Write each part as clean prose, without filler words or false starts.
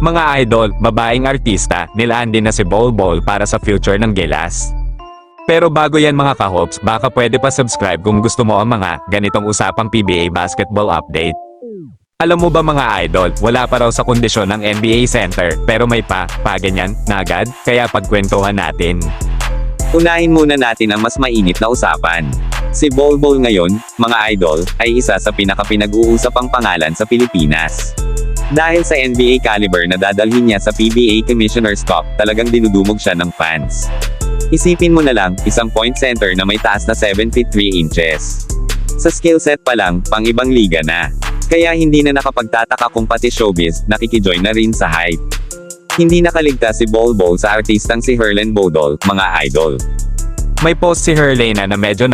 Mga idol, babaeng artista, nilaan din na si Bol Bol para sa future ng Gilas. Pero bago yan mga ka-hopes, baka pwede pa subscribe kung gusto mo ang mga ganitong usapang PBA basketball update. Alam mo ba mga idol, wala pa raw sa kondisyon ng NBA Center, pero may ganyan na agad, kaya pagkwentuhan natin. Unahin muna natin ang mas mainit na usapan. Si Bol Bol ngayon, mga idol, ay isa sa pinaka-pinag-uusapang pangalan sa Pilipinas. Dahil sa NBA caliber na dadalhin niya sa PBA Commissioner's Cup, talagang dinudumog siya ng fans. Isipin mo na lang, isang point center na may taas na 7 feet 3 inches. Sa skill set pa lang, pang ibang liga na. Kaya hindi na nakapagtataka kung pati showbiz, nakikijoin na rin sa hype. Hindi nakaligtas si Bol Bol sa artistang si Herlen Bodol, mga idol. May post si Herlena na medyo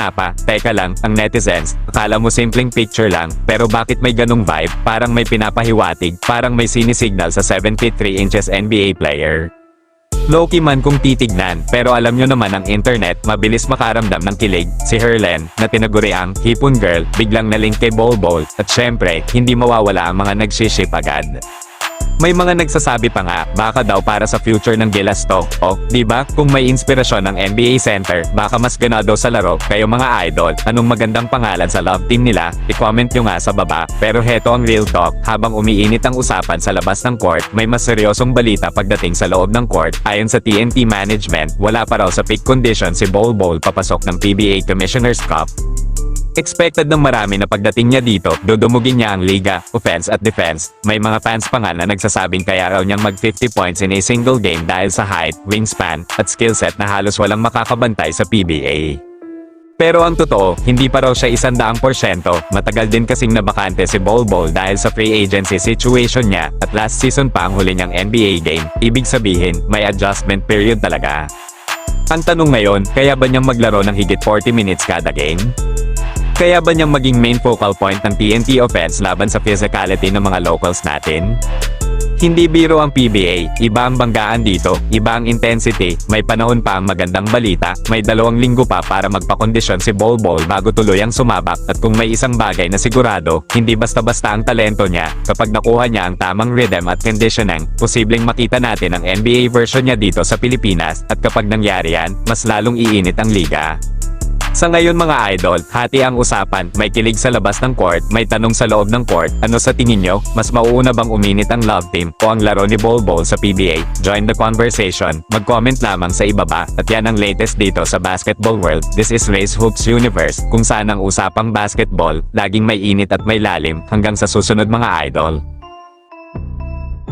teka lang, ang netizens, akala mo simpleng picture lang, pero bakit may ganung vibe, parang may pinapahiwatig, parang may sinisignal sa 7 feet 3 inches NBA player. Low-key man kung titignan, pero alam nyo naman ang internet, mabilis makaramdam ng kilig. Si Herlen, na tinaguri ang Hipon Girl, biglang nalink kay Bol Bol, at syempre, hindi mawawala ang mga nagsiship agad. May mga nagsasabi pa nga, baka daw para sa future ng Gilas to. O, di ba? Kung may inspirasyon ng NBA Center, baka mas ganado sa laro. Kayo mga idol, anong magandang pangalan sa love team nila? I-comment nyo nga sa baba. Pero heto ang real talk, habang umiinit ang usapan sa labas ng court, may mas seryosong balita pagdating sa loob ng court. Ayon sa TNT management, wala pa raw sa peak condition si Bol Bol papasok ng PBA Commissioner's Cup. Expected ng marami na pagdating niya dito, dudumugin niya ang liga, offense at defense. May mga fans pa nga na nagsasabing kaya raw niyang mag 50 points in a single game dahil sa height, wingspan, at skill set na halos walang makakabantay sa PBA. Pero ang totoo, hindi pa raw siya 100%, matagal din kasing nabakante si Bol Bol dahil sa free agency situation niya, at last season pa ang huli niyang NBA game, ibig sabihin, may adjustment period talaga. Ang tanong ngayon, kaya ba niyang maglaro ng higit 40 minutes kada game? Kaya ba niyang maging main focal point ng TNT offense laban sa physicality ng mga locals natin? Hindi biro ang PBA, iba ang banggaan dito, iba ang intensity, may panahon pa ang magandang balita, may 2 linggo pa para magpakondisyon si Bol Bol bago tuluyang sumabak, at kung may isang bagay na sigurado, hindi basta-basta ang talento niya, kapag nakuha niya ang tamang rhythm at conditioning, posibleng makita natin ang NBA version niya dito sa Pilipinas, at kapag nangyari yan, mas lalong iinit ang liga. Sa ngayon mga idol, hati ang usapan, may kilig sa labas ng court, may tanong sa loob ng court, ano sa tingin nyo, mas mauuna bang uminit ang love team, o ang laro ni Bol Bol sa PBA? Join the conversation, mag-comment lamang sa ibaba, at yan ang latest dito sa basketball world. This is Race Hoops Universe, kung saan ang usapang basketball, laging may init at may lalim, hanggang sa susunod mga idol.